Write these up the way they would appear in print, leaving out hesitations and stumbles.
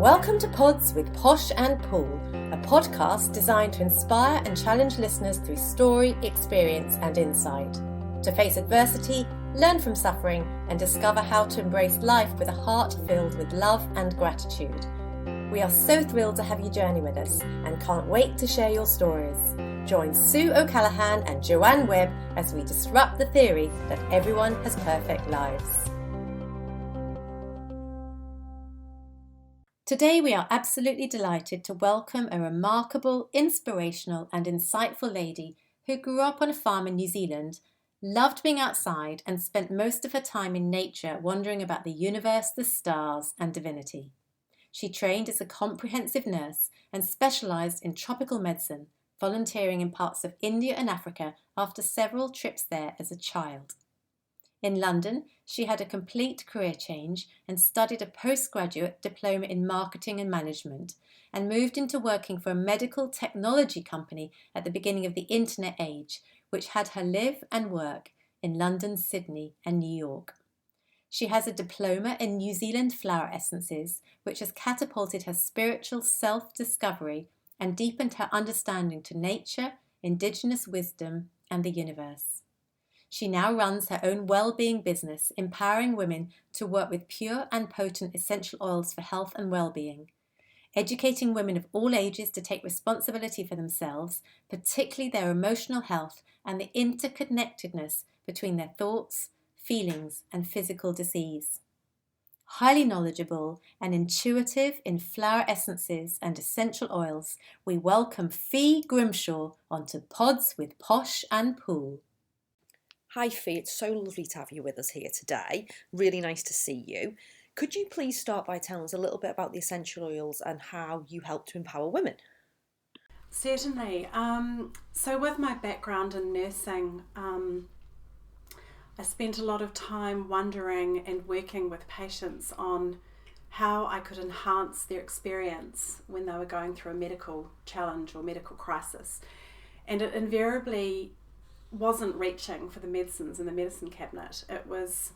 Welcome to Pods with Posh and Pool, a podcast designed to inspire and challenge listeners through story, experience and insight. To face adversity, learn from suffering and discover how to embrace life with a heart filled with love and gratitude. We are so thrilled to have you journey with us and can't wait to share your stories. Join Sue O'Callaghan and Joanne Webb as we disrupt the theory that everyone has perfect lives. Today we are absolutely delighted to welcome a remarkable, inspirational and insightful lady who grew up on a farm in New Zealand, loved being outside and spent most of her time in nature wondering about the universe, the stars and divinity. She trained as a comprehensive nurse and specialised in tropical medicine, volunteering in parts of India and Africa after several trips there as a child. In London, she had a complete career change and studied a postgraduate diploma in marketing and management and moved into working for a medical technology company at the beginning of the internet age, which had her live and work in London, Sydney and New York. She has a diploma in New Zealand flower essences, which has catapulted her spiritual self-discovery and deepened her understanding to nature, indigenous wisdom and the universe. She now runs her own well-being business, empowering women to work with pure and potent essential oils for health and well-being, educating women of all ages to take responsibility for themselves, particularly their emotional health and the interconnectedness between their thoughts, feelings and physical disease. Highly knowledgeable and intuitive in flower essences and essential oils, we welcome Fe Grimshaw onto Pods with Posh and Pool. Hi Fe, it's so lovely to have you with us here today. Really nice to see you. Could you please start by telling us a little bit about the essential oils and how you help to empower women? Certainly. So with my background in nursing, I spent a lot of time wondering and working with patients on how I could enhance their experience when they were going through a medical challenge or medical crisis. And it invariably wasn't reaching for the medicines in the medicine cabinet. It was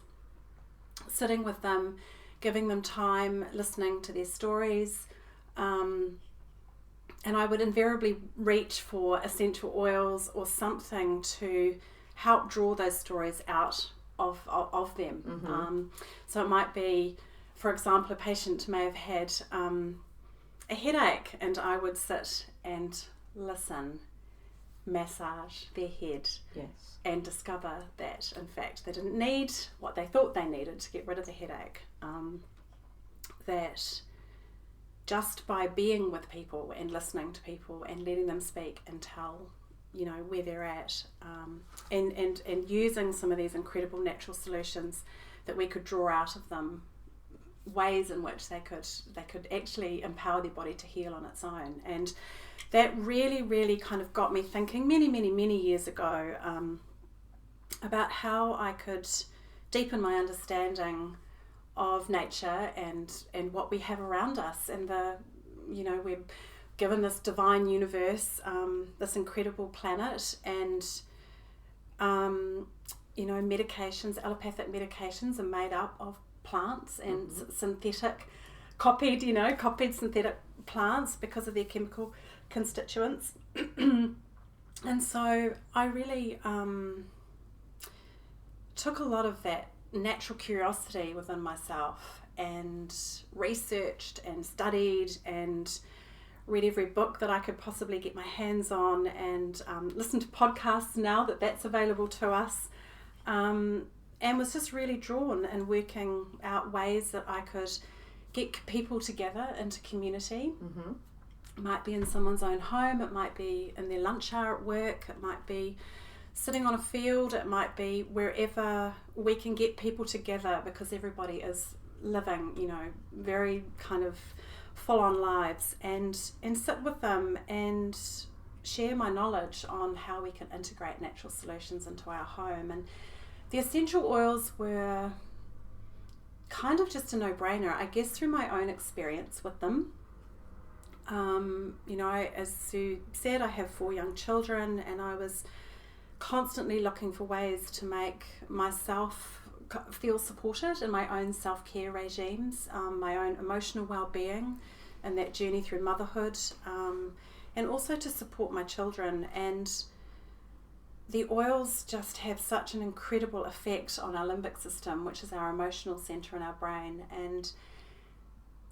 sitting with them, giving them time, listening to their stories, and I would invariably reach for essential oils or something to help draw those stories out of them. Mm-hmm. So it might be, for example, a patient may have had a headache, and I would sit and listen, massage their head, Yes. and discover that in fact they didn't need what they thought they needed to get rid of the headache, that just by being with people and listening to people and letting them speak and tell where they're at, and using some of these incredible natural solutions that we could draw out of them, ways in which they could actually empower their body to heal on its own. And that really kind of got me thinking many years ago about how I could deepen my understanding of nature and what we have around us, and we're given this divine universe, this incredible planet, and medications, allopathic medications are made up of plants and synthetic copied synthetic plants because of their chemical constituents. And so I really took a lot of that natural curiosity within myself and researched and studied and read every book that I could possibly get my hands on, and listened to podcasts now that that's available to us, and was just really drawn and working out ways that I could get people together into community. Mm-hmm. It might be in someone's own home, it might be in their lunch hour at work, it might be sitting on a field, it might be wherever we can get people together, because everybody is living, very kind of full-on lives, and sit with them and share my knowledge on how we can integrate natural solutions into our home. And the essential oils were kind of just a no-brainer, I guess, through my own experience with them. As Sue said, I have 4 young children, and I was constantly looking for ways to make myself feel supported in my own self-care regimes, my own emotional well-being and that journey through motherhood, and also to support my children. And the oils just have such an incredible effect on our limbic system, which is our emotional centre in our brain, and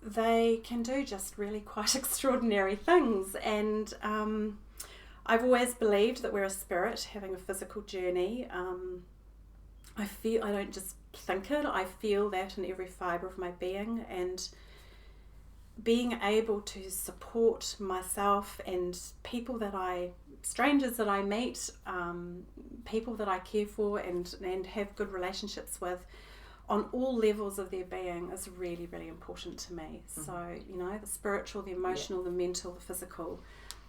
they can do just really quite extraordinary things. And I've always believed that we're a spirit having a physical journey. I don't just think it, I feel that in every fibre of my being, and being able to support myself and strangers that I meet, people that I care for and have good relationships with on all levels of their being is really, really important to me. Mm-hmm. So, the spiritual, the emotional, the mental, the physical.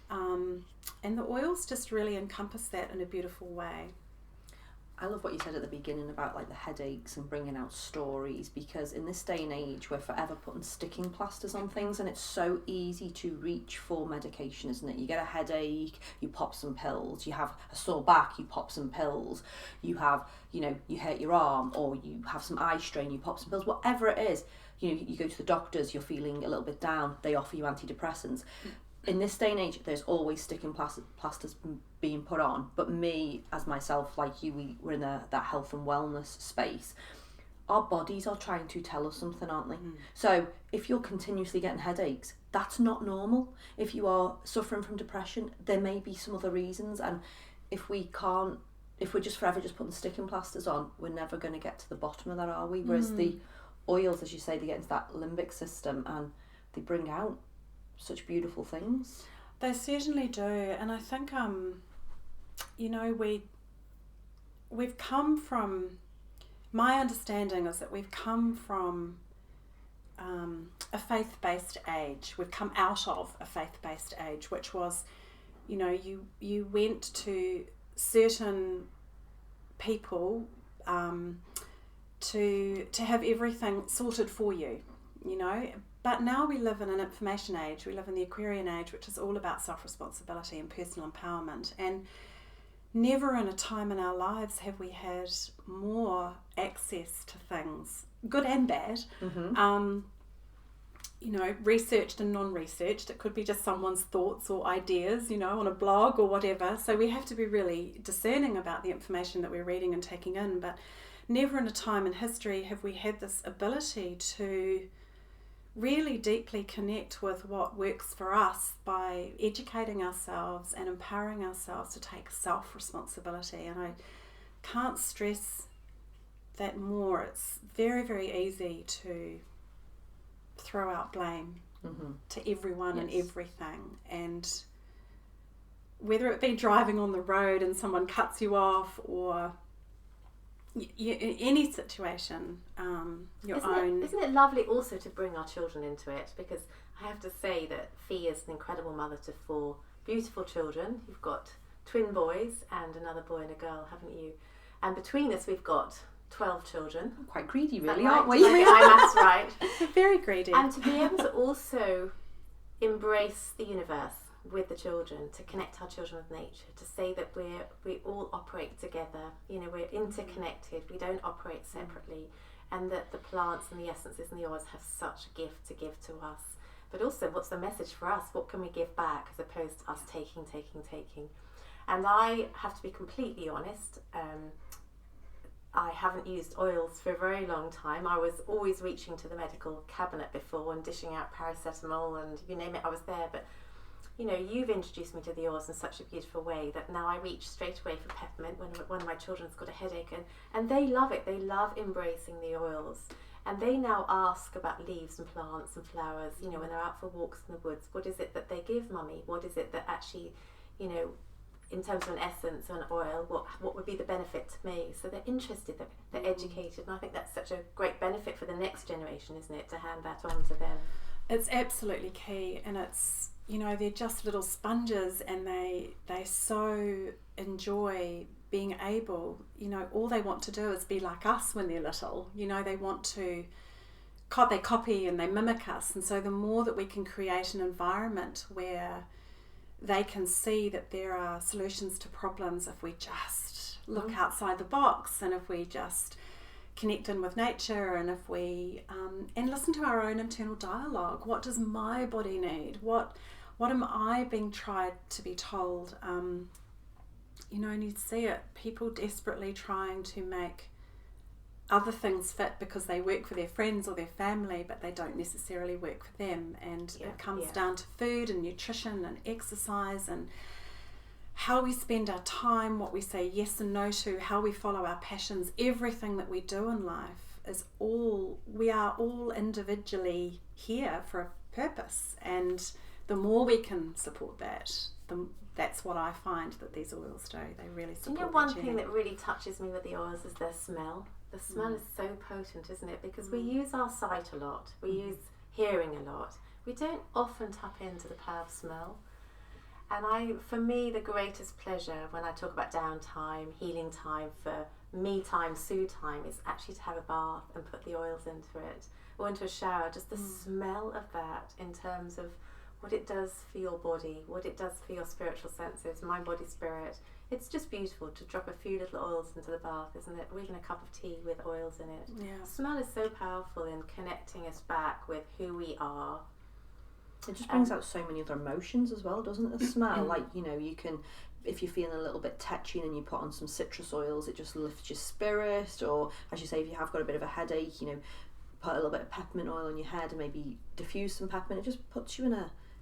And the oils just really encompass that in a beautiful way. I love what you said at the beginning about like the headaches and bringing out stories, because in this day and age we're forever putting sticking plasters on things, and it's so easy to reach for medication, isn't it? You get a headache, you pop some pills. You have a sore back, you pop some pills. You have, you hurt your arm, or you have some eye strain, you pop some pills. Whatever it is, you go to the doctors, you're feeling a little bit down, they offer you antidepressants. In this day and age, there's always sticking plasters being put on. But me, as myself, like you, we're in that health and wellness space. Our bodies are trying to tell us something, aren't they? Mm. So if you're continuously getting headaches, that's not normal. If you are suffering from depression, there may be some other reasons. And if we're just forever just putting sticking plasters on, we're never going to get to the bottom of that, are we? Whereas the oils, as you say, they get into that limbic system and they bring out such beautiful things. They certainly do. And I think we've come from, my understanding is that we've come from a faith-based age. We've come out of a faith-based age, which was, you went to certain people to have everything sorted for you, But now we live in an information age. We live in the Aquarian age, which is all about self-responsibility and personal empowerment. And never in a time in our lives have we had more access to things, good and bad, researched and non-researched. It could be just someone's thoughts or ideas, on a blog or whatever. So we have to be really discerning about the information that we're reading and taking in. But never in a time in history have we had this ability to really deeply connect with what works for us by educating ourselves and empowering ourselves to take self-responsibility. And I can't stress that more. It's very, very easy to throw out blame to everyone and everything. And whether it be driving on the road and someone cuts you off, or any situation, Isn't it lovely also to bring our children into it? Because I have to say that Fe is an incredible mother to 4 beautiful children. You've got twin boys and another boy and a girl, haven't you? And between us we've got 12 children. Quite greedy, really, right? aren't we? That's right. Very greedy. And to be able to also embrace the universe with the children, to connect our children with nature, to say that we all operate together, we're interconnected, we don't operate separately, and that the plants and the essences and the oils have such a gift to give to us. But also, what's the message for us? What can we give back, as opposed to us taking? And I have to be completely honest, I haven't used oils for a very long time. I was always reaching to the medical cabinet before and dishing out paracetamol and you name it, I was there. But you've introduced me to the oils in such a beautiful way that now I reach straight away for peppermint when one of my children's got a headache, and they love it. They love embracing the oils, and they now ask about leaves and plants and flowers, when they're out for walks in the woods. What is it that they give mummy? What is it that actually, in terms of an essence or an oil, what would be the benefit to me? So they're interested, they're educated, and I think that's such a great benefit for the next generation, isn't it, to hand that on to them. It's absolutely key, and it's, they're just little sponges, and they so enjoy being able, all they want to do is be like us when they're little. They want to, they copy and they mimic us. And so the more that we can create an environment where they can see that there are solutions to problems if we just look outside the box, and if we just connect in with nature, and if we and listen to our own internal dialogue. What does my body need? What am I being tried to be told? You know, and you see it, people desperately trying to make other things fit because they work for their friends or their family, but they don't necessarily work for them. And it comes down to food and nutrition and exercise and how we spend our time, what we say yes and no to, how we follow our passions. Everything that we do in life we are all individually here for a purpose, and the more we can support that, that's what I find that these oils do. They really support. You know, one thing that really touches me with the oils is their smell. The smell is so potent, isn't it? Because we use our sight a lot, we use hearing a lot. We don't often tap into the power of smell. And for me, the greatest pleasure when I talk about downtime, healing time, for me time, Sue time, is actually to have a bath and put the oils into it, or into a shower. Just the smell of that, in terms of what it does for your body, what it does for your spiritual senses, mind, body, spirit. It's just beautiful to drop a few little oils into the bath, isn't it? Or even a cup of tea with oils in it. Yeah. Smell is so powerful in connecting us back with who we are. It just brings out so many other emotions as well, doesn't it? The smell, like, you know, you can, if you're feeling a little bit tetchy and you put on some citrus oils, it just lifts your spirit. Or, as you say, if you have got a bit of a headache, you know, put a little bit of peppermint oil on your head and maybe diffuse some peppermint. It just puts you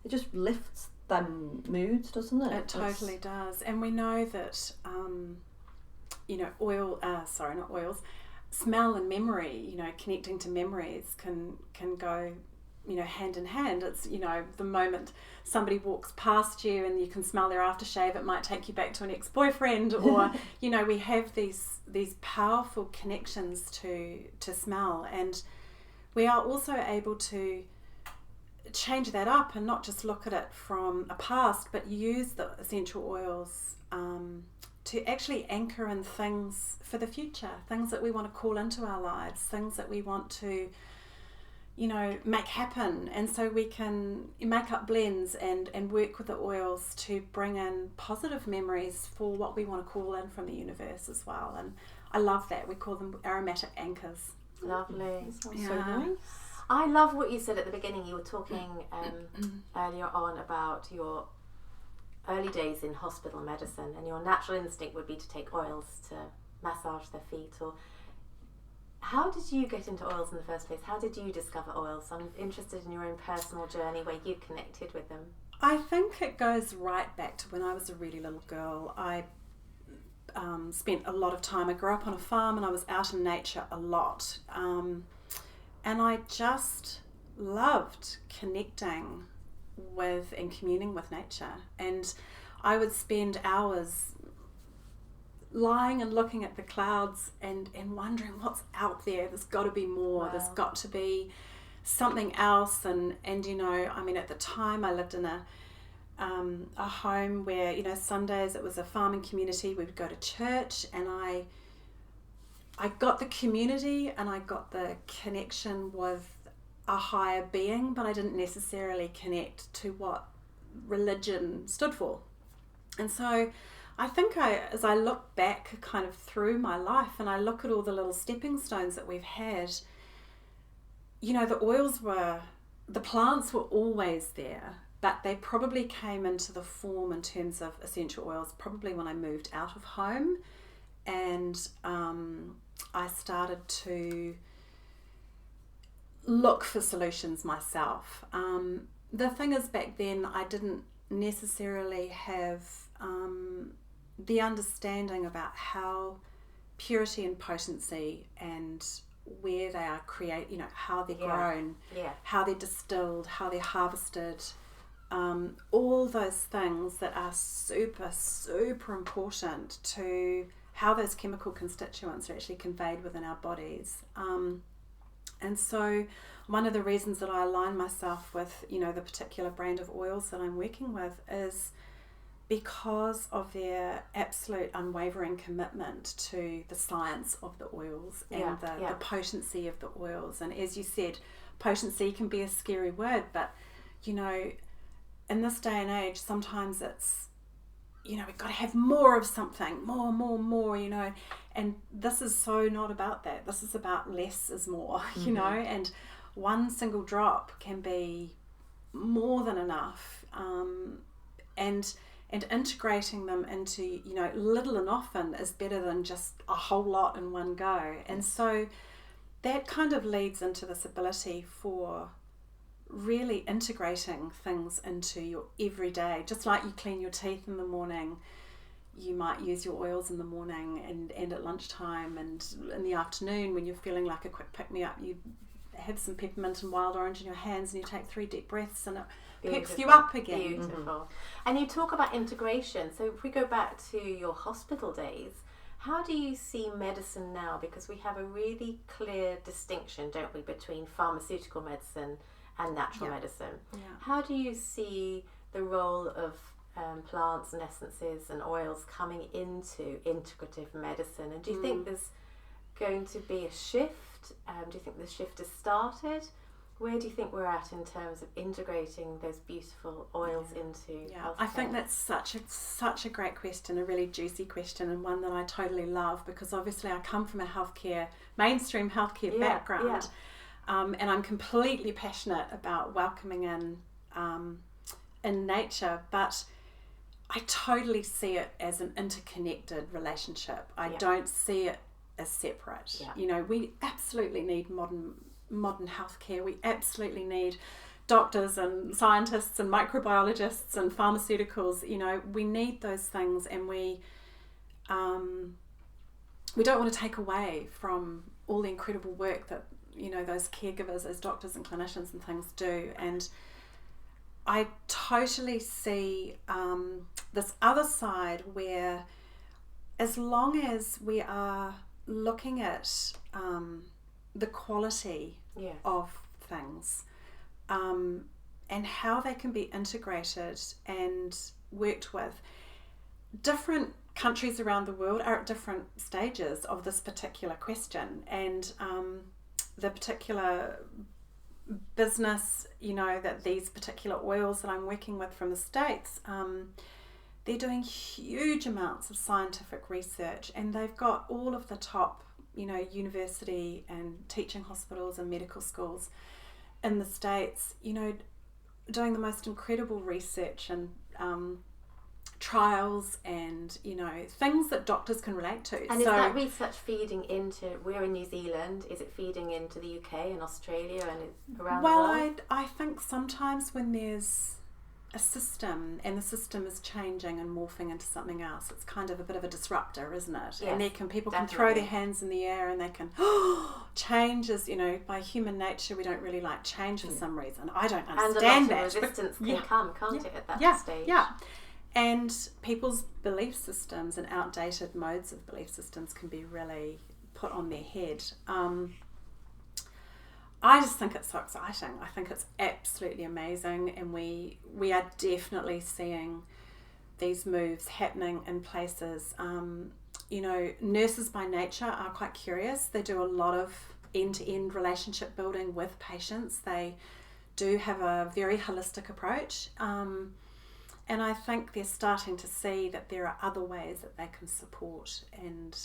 it just lifts them moods, doesn't it? It totally does. And we know that, you know, not oils, smell and memory, you know, connecting to memories can go, you know, hand in hand. It's, you know, the moment somebody walks past you and you can smell their aftershave, it might take you back to an ex-boyfriend, or you know, we have these powerful connections to smell, and we are also able to change that up and not just look at it from a past, but use the essential oils to actually anchor in things for the future, things that we want to call into our lives, things that we want to, you know, make happen. And so we can make up blends and work with the oils to bring in positive memories for what we want to call in from the universe as well. And I love that. We call them aromatic anchors. Lovely. Sounds so nice. I love what you said at the beginning. You were talking earlier on about your early days in hospital medicine, and your natural instinct would be to take oils to massage their feet. Or how did you get into oils in the first place? How did you discover oils? I'm interested in your own personal journey where you connected with them. I think it goes right back to when I was a really little girl. I spent a lot of time, I grew up on a farm and I was out in nature a lot. And I just loved connecting with and communing with nature. And I would spend hours lying and looking at the clouds and wondering what's out there. There's got to be more. Wow. There's got to be something else. And you know, I mean, at the time I lived in a home where, you know, Sundays it was a farming community. We would go to church, and I got the community and I got the connection with a higher being, but I didn't necessarily connect to what religion stood for. And so I think as I look back kind of through my life and I look at all the little stepping stones that we've had, you know, the plants were always there, but they probably came into the form in terms of essential oils probably when I moved out of home, and I started to look for solutions myself. The thing is, back then I didn't necessarily have the understanding about how purity and potency and where they are you know, how they're grown, how they're distilled, how they're harvested, all those things that are super, super important to how those chemical constituents are actually conveyed within our bodies. And so one of the reasons that I align myself with, you know, the particular brand of oils that I'm working with is because of their absolute unwavering commitment to the science of the oils and the potency of the oils. And as you said, potency can be a scary word, but, you know, in this day and age, sometimes it's you know, we've got to have more of something, more, you know. And this is so not about that. This is about less is more, you know, and one single drop can be more than enough. And integrating them into, you know, little and often is better than just a whole lot in one go. And so that kind of leads into this ability for really integrating things into your everyday. Just like you clean your teeth in the morning, you might use your oils in the morning and at lunchtime, and in the afternoon when you're feeling like a quick pick-me-up, you have some peppermint and wild orange in your hands and you take 3 deep breaths and it picks you up again. Beautiful. And you talk about integration. So if we go back to your hospital days, how do you see medicine now? Because we have a really clear distinction, don't we, between pharmaceutical medicine and natural medicine. Yeah. How do you see the role of plants and essences and oils coming into integrative medicine? And do you think there's going to be a shift? Do you think the shift has started? Where do you think we're at in terms of integrating those beautiful oils into healthcare? I think that's such a great question, a really juicy question, and one that I totally love, because obviously I come from a mainstream healthcare background, and I'm completely passionate about welcoming in nature, but I totally see it as an interconnected relationship. I don't see it as separate. You know, we absolutely need modern healthcare. We absolutely need doctors and scientists and microbiologists and pharmaceuticals. You know, we need those things, and we don't want to take away from all the incredible work that, you know, those caregivers as doctors and clinicians and things do. And I totally see this other side where, as long as we are looking at the quality of things and how they can be integrated and worked with, different countries around the world are at different stages of this particular question, and the particular business, you know, that these particular oils that I'm working with from the States, they're doing huge amounts of scientific research, and they've got all of the top, you know, university and teaching hospitals and medical schools in the States, you know, doing the most incredible research and trials and, you know, things that doctors can relate to. And is that research feeding into, we're in New Zealand, is it feeding into the UK and Australia and around the world? Well, I think sometimes when there's a system and the system is changing and morphing into something else, it's kind of a bit of a disruptor, isn't it? Yes, and people can throw their hands in the air and they can change is, you know, by human nature we don't really like change for some reason. I don't understand that. And a lot of resistance can come, can't it, at that stage? Yeah. And people's belief systems and outdated modes of belief systems can be really put on their head. I just think it's so exciting. I think it's absolutely amazing, and we are definitely seeing these moves happening in places. You know, nurses by nature are quite curious. They do a lot of end-to-end relationship building with patients. They do have a very holistic approach. And I think they're starting to see that there are other ways that they can support, and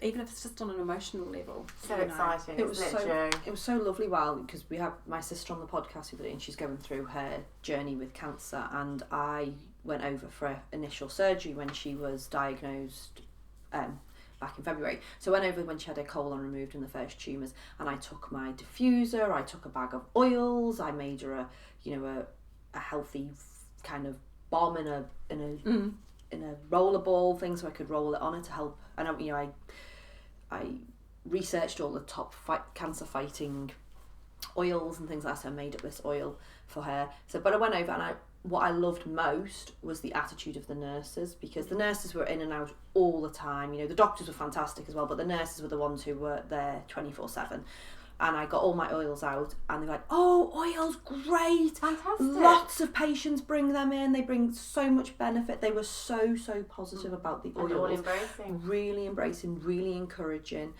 even if it's just on an emotional level. So exciting, it was so lovely because we have my sister on the podcast the other day, and she's going through her journey with cancer, and I went over for initial surgery when she was diagnosed back in February. So I went over when she had her colon removed and the first tumours, and I took my diffuser, I took a bag of oils, I made her a healthy kind of bomb in a roller ball thing, so I could roll it on her to help. And I researched all the top cancer fighting oils and things like that, so I made up this oil for her. But I went over, and what I loved most was the attitude of the nurses, because the nurses were in and out all the time. You know, the doctors were fantastic as well, but the nurses were the ones who were there 24/7. And I got all my oils out, and they're like, "Oh, oils, great! Fantastic! Lots of patients bring them in. They bring so much benefit." They were so positive about the oils. And all embracing. Really embracing, really encouraging.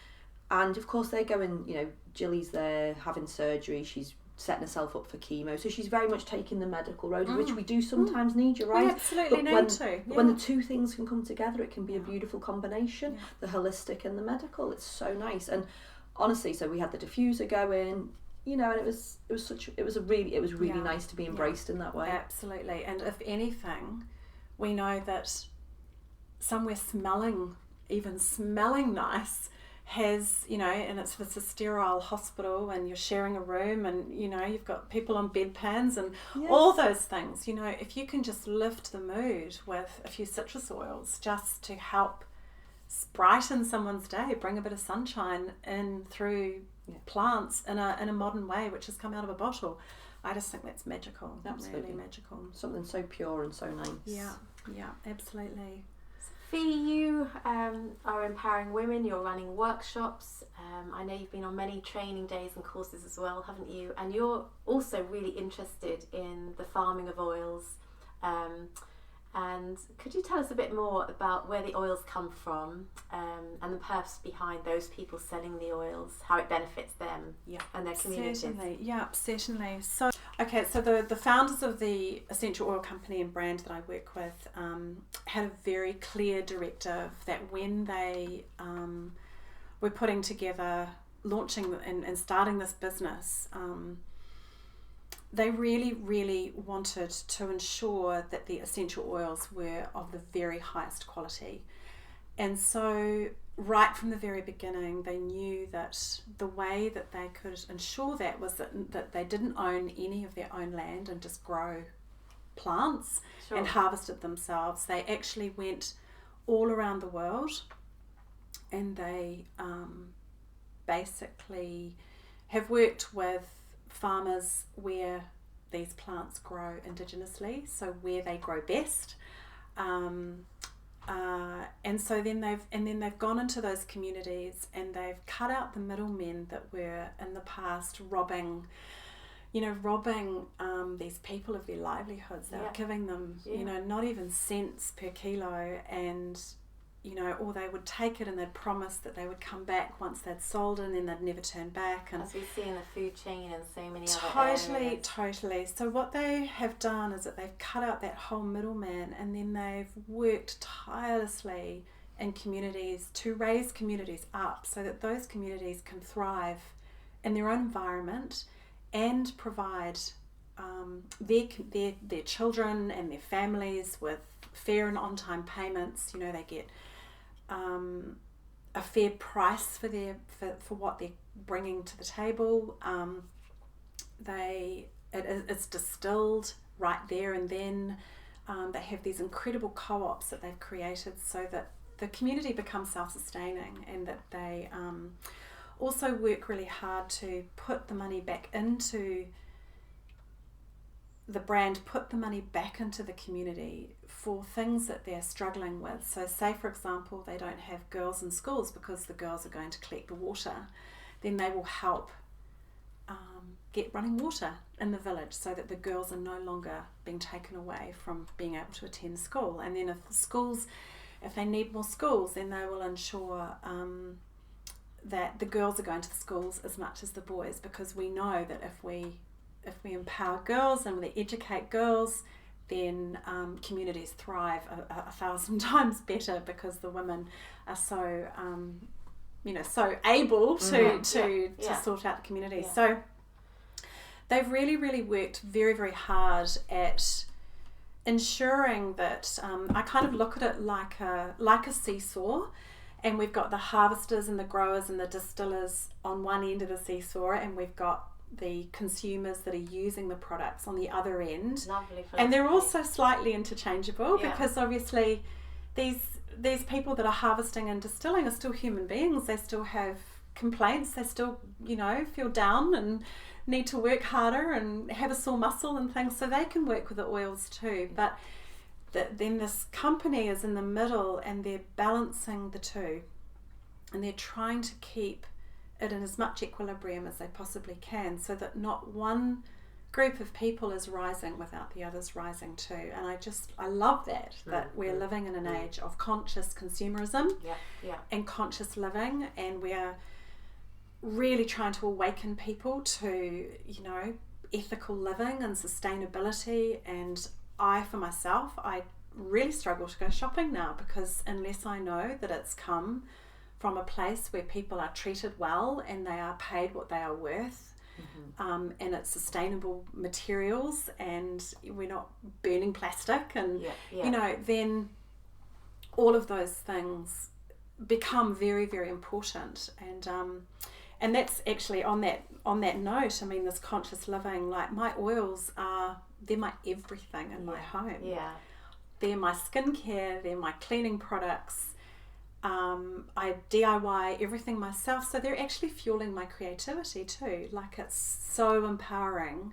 And of course they're going, you know, Jilly's there having surgery. She's setting herself up for chemo. So she's very much taking the medical road, which we do sometimes need, you're right. We absolutely need to. But when the two things can come together, it can be a beautiful combination, the holistic and the medical. It's so nice. And honestly, so we had the diffuser going, you know, and it was really nice to be embraced in that way. Absolutely. And if anything, we know that somewhere smelling nice has, you know, and it's a sterile hospital and you're sharing a room and, you know, you've got people on bedpans and all those things, you know, if you can just lift the mood with a few citrus oils just to help brighten someone's day, bring a bit of sunshine in through plants in a modern way, which has come out of a bottle, I just think that's magical. Absolutely. Really magical. Something so pure and so nice. Yeah, absolutely. Fe, you are empowering women, you're running workshops. I know you've been on many training days and courses as well, haven't you? And you're also really interested in the farming of oils. And could you tell us a bit more about where the oils come from and the purpose behind those people selling the oils, how it benefits them and their communities? Certainly. So the founders of the essential oil company and brand that I work with had a very clear directive that when they were putting together, launching and starting this business, they really, really wanted to ensure that the essential oils were of the very highest quality. And so right from the very beginning, they knew that the way that they could ensure that was that they didn't own any of their own land and just grow plants and harvest it themselves. They actually went all around the world and they basically have worked with farmers where these plants grow indigenously, so where they grow best, and so then they've gone into those communities and they've cut out the middlemen that were in the past robbing these people of their livelihoods. They're giving them not even cents per kilo, and or they would take it and they'd promise that they would come back once they'd sold it and then they'd never turn back. And as we see in the food chain and so many other areas. Totally. So what they have done is that they've cut out that whole middleman and then they've worked tirelessly in communities to raise communities up so that those communities can thrive in their own environment and provide their children and their families with fair and on-time payments. They get a fair price for what they're bringing to the table. It's distilled right there and then. They have these incredible co-ops that they've created so that the community becomes self-sustaining, and that they also work really hard to put the money back into the brand, put the money back into the community for things that they're struggling with. So say, for example, they don't have girls in schools because the girls are going to collect the water, then they will help get running water in the village so that the girls are no longer being taken away from being able to attend school. And then if they need more schools, then they will ensure that the girls are going to the schools as much as the boys, because we know that if we empower girls and we educate girls, then communities thrive a 1,000 times better, because the women are so so able to sort out the community. Yeah. So they've really, really worked very, very hard at ensuring that I kind of look at it like a seesaw, and we've got the harvesters and the growers and the distillers on one end of the seesaw, and we've got the consumers that are using the products on the other end. Lovely. And they're also slightly interchangeable, because obviously these people that are harvesting and distilling are still human beings. They still have complaints. They still, feel down and need to work harder and have a sore muscle and things, so they can work with the oils too. But then this company is in the middle and they're balancing the two, and they're trying to keep it in as much equilibrium as they possibly can, so that not one group of people is rising without the others rising too. And I love that we're living in an age of conscious consumerism and conscious living, and really trying to awaken people to, ethical living and sustainability. And for myself, I really struggle to go shopping now, because unless I know that it's come from a place where people are treated well and they are paid what they are worth, and it's sustainable materials and we're not burning plastic, and then all of those things become very, very important. And that's actually on that note, I mean, this conscious living, like my oils they're my everything in my home. They're my skincare, they're my cleaning products. I DIY everything myself, so they're actually fueling my creativity too. Like, it's so empowering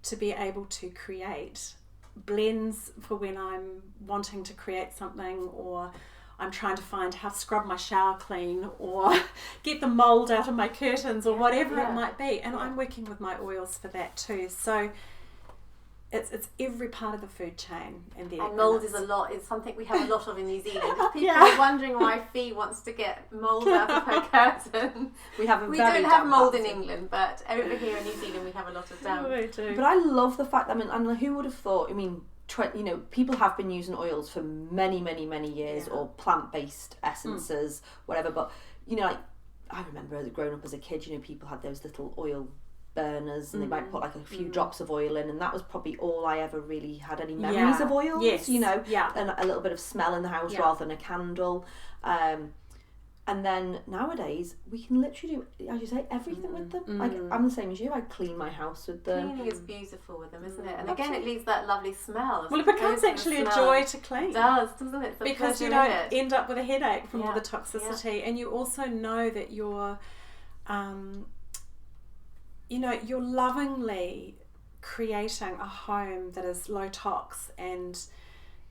to be able to create blends for when I'm wanting to create something, or I'm trying to find how to scrub my shower clean, or get the mold out of my curtains, or whatever it might be. And I'm working with my oils for that too. So it's every part of the food chain. And mould is it's something we have a lot of in New Zealand. If people are wondering why Fe wants to get mould out of her curtain, we don't have mould in England, but over here in New Zealand we have a lot of damp. We do. But I love the fact, and who would have thought, people have been using oils for many, many, many years, or plant-based essences, whatever, but, I remember growing up as a kid, people had those little oil burners, and they might put like a few drops of oil in, and that was probably all I ever really had any memories of oils, and a little bit of smell in the house rather than a candle. And then nowadays we can literally do, as you say, everything with them. Like, I'm the same as you, I clean my house with them. Cleaning is beautiful with them, isn't it? And again, it leaves that lovely smell. Well, it becomes actually a joy to clean. It does, doesn't it? Because you don't end up with a headache from all the toxicity, and you also know that you're you're lovingly creating a home that is low tox and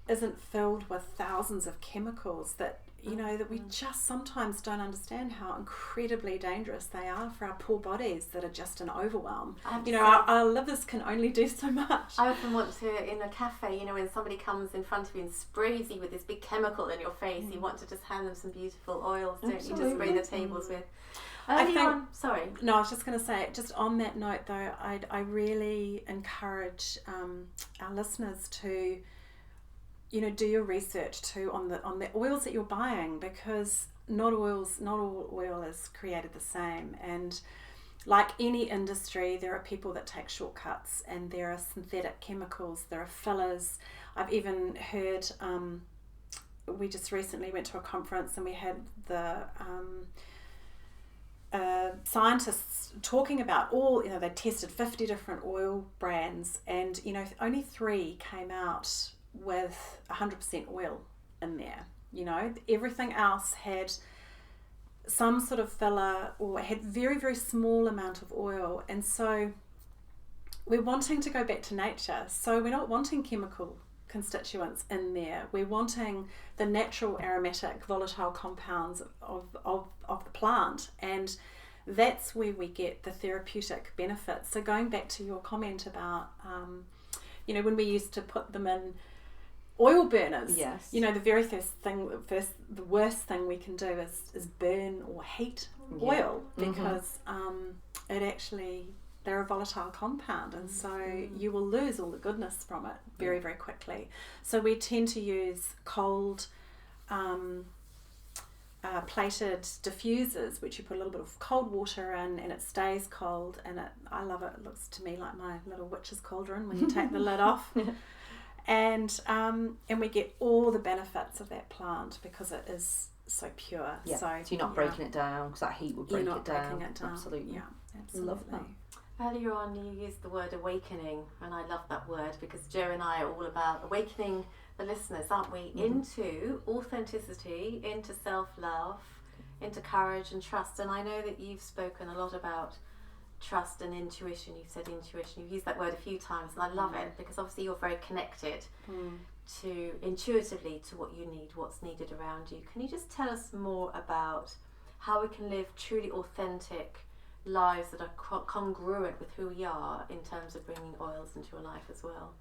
isn't filled with thousands of chemicals that that we just sometimes don't understand how incredibly dangerous they are for our poor bodies, that are just an overwhelm. Our livers can only do so much. I often want to, in a cafe, when somebody comes in front of you and sprays you with this big chemical in your face, you want to just hand them some beautiful oils, don't you, to spray the tables with. I was just going to say, just on that note though, I really encourage our listeners to do your research too on the oils that you're buying, because not all oil is created the same. And like any industry, there are people that take shortcuts, and there are synthetic chemicals, there are fillers. I've even heard, we just recently went to a conference and we had the scientists talking about all, they tested 50 different oil brands, and only 3 came out with 100% oil in there. Everything else had some sort of filler or had very, very small amount of oil. And so we're wanting to go back to nature, so we're not wanting chemical constituents in there. We're wanting the natural aromatic volatile compounds of the plant, and that's where we get the therapeutic benefits. So going back to your comment about when we used to put them in oil burners, the worst thing we can do is burn or heat oil, because they're a volatile compound, and so you will lose all the goodness from it very, very quickly. So we tend to use cold plated diffusers, which you put a little bit of cold water in, and it stays cold, and I love it. It looks to me like my little witch's cauldron when you take the lid off. And we get all the benefits of that plant because it is so pure. Yeah. So you're not breaking it down, because that heat will break it down. Absolutely. Yeah, absolutely. Love that. Earlier on you used the word awakening, and I love that word, because Joe and I are all about awakening the listeners, aren't we, into authenticity, into self-love, into courage and trust. And I know that you've spoken a lot about trust and intuition. You've said intuition, you've used that word a few times, and I love it, because obviously you're very connected to intuitively to what you need, what's needed around you. Can you just tell us more about how we can live truly authentic lives that are congruent with who we are in terms of bringing oils into your life as well?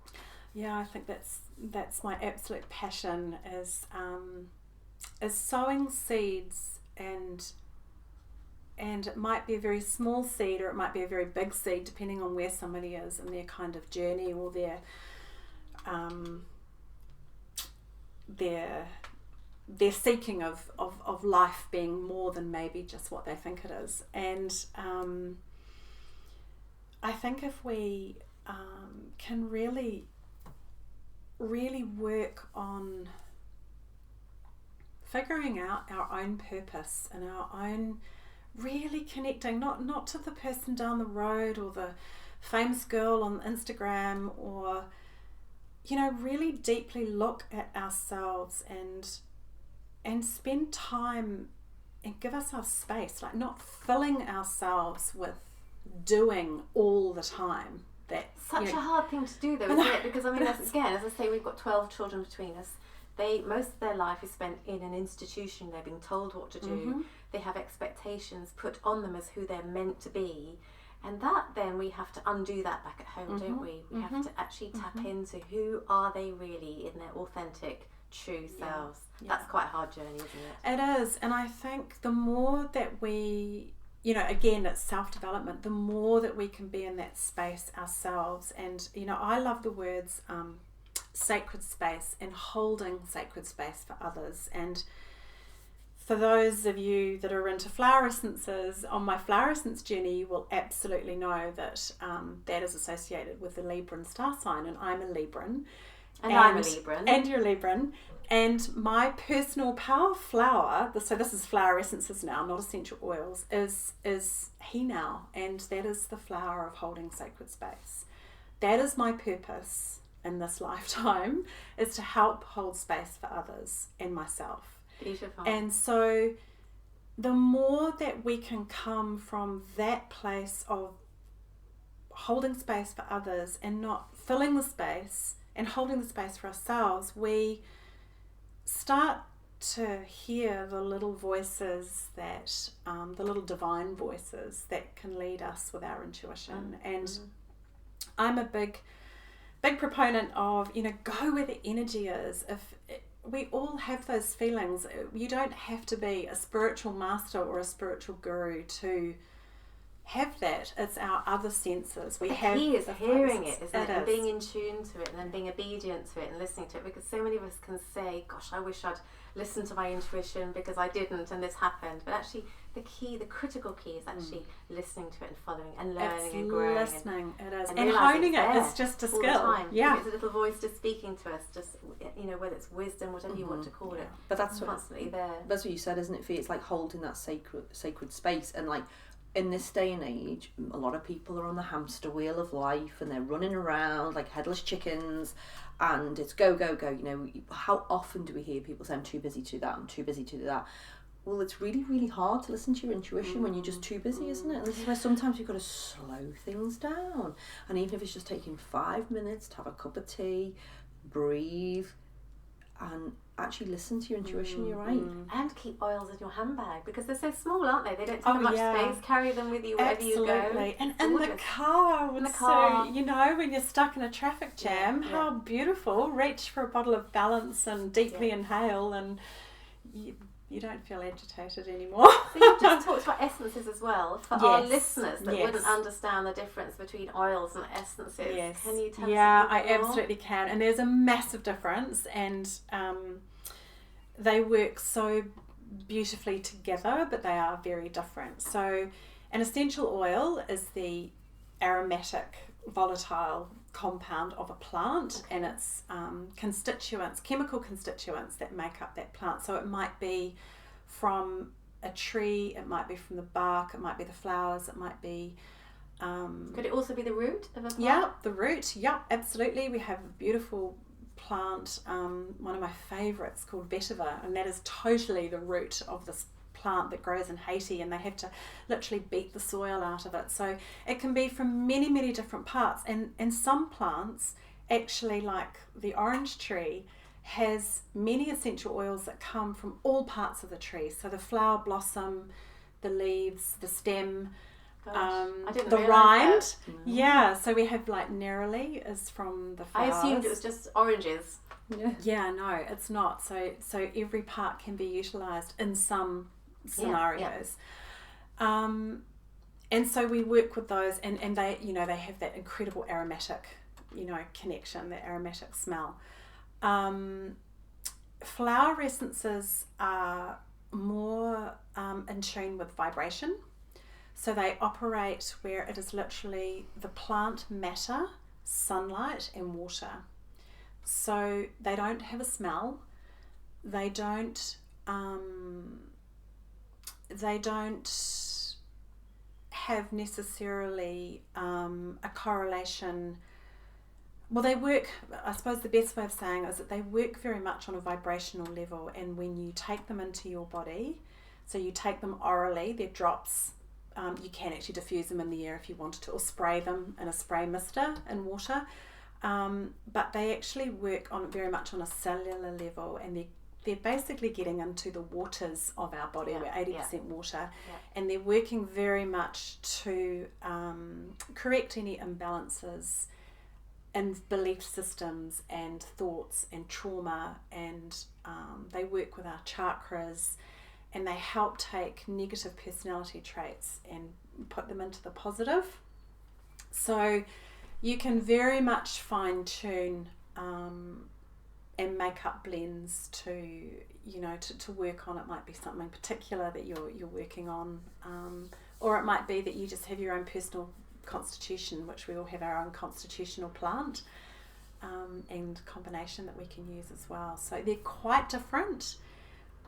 Yeah, I think that's my absolute passion, is sowing seeds and and it might be a very small seed or it might be a very big seed, depending on where somebody is in their kind of journey or their seeking of life being more than maybe just what they think it is. And I think if we can really work on figuring out our own purpose and our own really connecting, not to the person down the road or the famous girl on Instagram, or really deeply look at ourselves and spend time and give ourselves space, like not filling ourselves with doing all the time. That's such a hard thing to do, though, isn't it? Because I mean, as I say, we've got 12 children between us. Most of their life is spent in an institution. They're being told what to do. Mm-hmm. They have expectations put on them as who they're meant to be, and that then we have to undo that back at home, Mm-hmm. don't we? We have to actually tap into who are they really in their authentic, true selves. Yeah. That's quite a hard journey, isn't it? It is, and I think the more that we, again, it's self-development, the more that we can be in that space ourselves. And, I love the words sacred space and holding sacred space for others. And for those of you that are into flower essences, on my flower essence journey, you will absolutely know that that is associated with the Libran star sign, and I'm a Libran. And I'm a Libran. And you're a Libran. And my personal power flower, so this is flower essences now, not essential oils, is he now. And that is the flower of holding sacred space. That is my purpose in this lifetime, is to help hold space for others and myself. Beautiful. And so the more that we can come from that place of holding space for others and not filling the space and holding the space for ourselves, we start to hear the little voices that, the little divine voices that can lead us with our intuition. And I'm a big proponent of, go where the energy is. If we all have those feelings, you don't have to be a spiritual master or a spiritual guru to have that. It's our other senses. The key is hearing it, isn't it? And being in tune to it, and then being obedient to it and listening to it. Because so many of us can say, gosh, I wish I'd listened to my intuition because I didn't and this happened. But actually the critical key is actually listening to it and following and learning and growing. Listening, it is. And realising honing it's it is just a all skill. the time. Yeah. It's a little voice just speaking to us, just, whether it's wisdom, whatever you want to call it. But that's constantly there. That's what you said, isn't it, Fee? It's like holding that sacred space. And like, in this day and age, a lot of people are on the hamster wheel of life and they're running around like headless chickens, and it's go, go, go. How often do we hear people say, I'm too busy to do that, I'm too busy to do that? Well, it's really, really hard to listen to your intuition when you're just too busy, isn't it? And this is where sometimes you've got to slow things down. And even if it's just taking 5 minutes to have a cup of tea, breathe, and actually listen to your intuition, you're right. And keep oils in your handbag, because they're so small, aren't they? They don't take up much space. Carry them with you wherever you go. Absolutely. And in the car. In the car. So, when you're stuck in a traffic jam, how beautiful. Reach for a bottle of balance and deeply inhale, and you don't feel agitated anymore. So you've just talked about essences as well. For our listeners that Yes. wouldn't understand the difference between oils and essences, Yes. can you tell us a Yeah, little I bit more? absolutely can. And there's a massive difference, and they work so beautifully together, but they are very different. So an essential oil is the aromatic, volatile compound of a plant, and its chemical constituents that make up that plant. So it might be from a tree, it might be from the bark, it might be the flowers, it might be Could it also be the root of a plant? yeah, the root. Yeah, absolutely. We have a beautiful plant, one of my favourites called vetiver, and that is totally the root of this plant that grows in Haiti, and they have to literally beat the soil out of it. So it can be from many, many different parts, and some plants, actually, like the orange tree, has many essential oils that come from all parts of the tree. So the flower, blossom, the leaves, the stem, Gosh, I didn't the realise rind. that. Yeah, so we have like neroli is from the flowers. I assumed it was just oranges. Yeah, no, it's not. So every part can be utilised in some scenarios. And so we work with those, and they, you know, they have that incredible aromatic, you know, connection, that aromatic smell. Flower essences are more in tune with vibration. So they operate where it is literally the plant matter, sunlight and water. So they don't have a smell. They don't have necessarily a correlation. Well, they work, I suppose the best way of saying it is that they work very much on a vibrational level, and when you take them into your body, so you take them orally, they're drops, you can actually diffuse them in the air if you wanted to, or spray them in a spray mister in water, but they actually work on very much on a cellular level, and they're basically getting into the waters of our body. We're 80% water, and they're working very much to correct any imbalances in belief systems and thoughts and trauma, and they work with our chakras, and they help take negative personality traits and put them into the positive. So you can very much fine tune and make up blends to, you know, to work on. It might be something particular that you're working on, or it might be that you just have your own personal constitution, which we all have our own constitutional plant and combination that we can use as well. So they're quite different,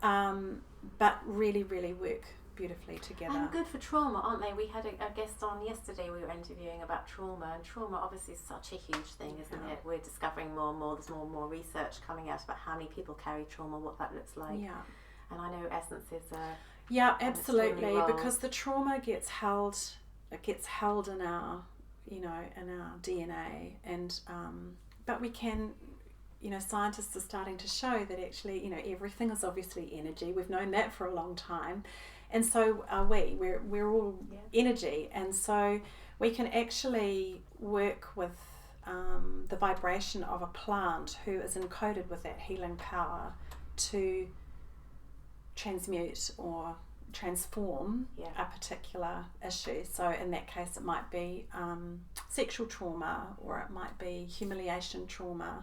but really, really work beautifully together. And good for trauma, aren't they? We had a guest on yesterday we were interviewing about trauma, and trauma obviously is such a huge thing, isn't it? We're discovering more and more, there's more and more research coming out about how many people carry trauma, what that looks like. Yeah. And I know essences are... Yeah, absolutely, because the trauma gets held in our, you know, in our DNA, and but we can, you know, scientists are starting to show that actually, you know, everything is obviously energy. We've known that for a long time, and so are we. We're all energy, and so we can actually work with the vibration of a plant who is encoded with that healing power to transmute or transform a particular issue. So in that case it might be sexual trauma, or it might be humiliation trauma,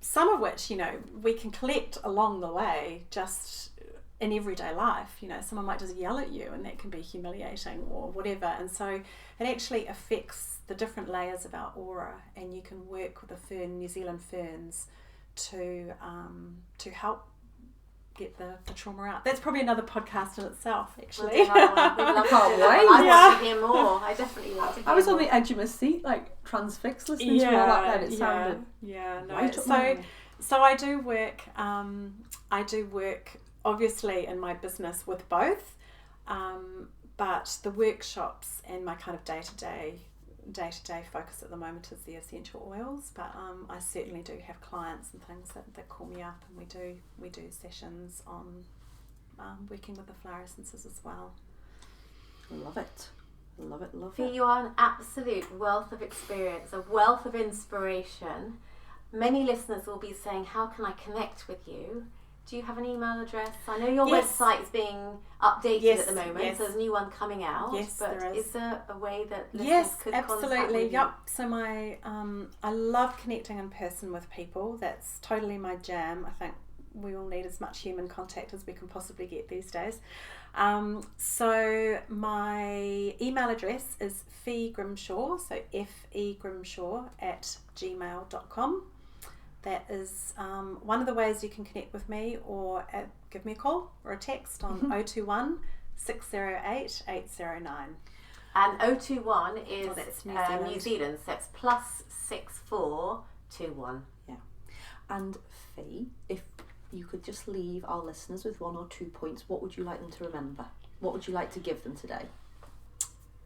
some of which, you know, we can collect along the way just in everyday life. You know, someone might just yell at you and that can be humiliating or whatever, and so it actually affects the different layers of our aura, and you can work with the New Zealand ferns to help get the trauma out. That's probably another podcast in itself, actually. We'll do another one. We'd love to do that. I want to hear more. I definitely want to hear more. I was on the edge of my seat, like transfixed, listening to all that, and it sounded no. So I do work. I do work obviously in my business with both, but the workshops and my kind of day-to-day focus at the moment is the essential oils, but I certainly do have clients and things that call me up, and we do sessions on working with the flower essences as well. Love it. Fe, you are an absolute wealth of experience, a wealth of inspiration. Many listeners will be saying, how can I connect with you? Do you have an email address? I know your website is being updated at the moment, so there's a new one coming out. Yes, but there is there a way that listeners could contact with you? So my I love connecting in person with people. That's totally my jam. I think we all need as much human contact as we can possibly get these days. So my email address is Fe Grimshaw, so Fe Grimshaw @gmail.com. That is one of the ways you can connect with me, or give me a call or a text on 021 608 809. And 021 is New Zealand, so it's +6421. Yeah. And Fe, if you could just leave our listeners with 1 or 2 points, what would you like them to remember? What would you like to give them today?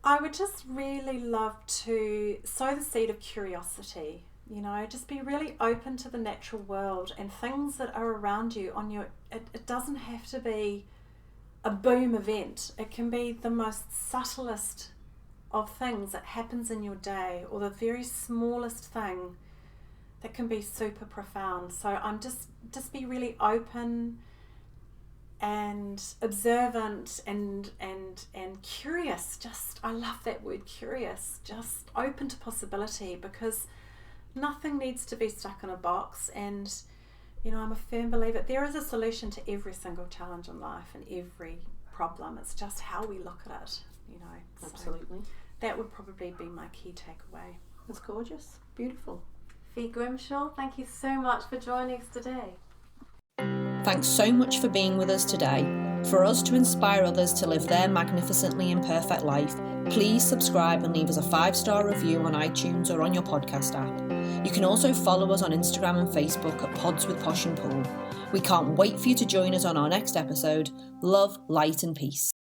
I would just really love to sow the seed of curiosity. You know, just be really open to the natural world and things that are around you on your... It doesn't have to be a boom event. It can be the most subtlest of things that happens in your day, or the very smallest thing that can be super profound. So I'm just be really open observant and curious. Just, I love that word, curious. Just open to possibility, because nothing needs to be stuck in a box. And I'm a firm believer there is a solution to every single challenge in life and every problem. It's just how we look at it. Absolutely. So that would probably be my key takeaway. That's gorgeous, beautiful. Fe Grimshaw, thank you so much for joining us today. Thanks so much for being with us today. For us to inspire others to live their magnificently imperfect life, please subscribe and leave us a 5-star review on iTunes or on your podcast app. You can also follow us on Instagram and Facebook at Pods with Posh and Pool. We can't wait for you to join us on our next episode. Love, light and peace.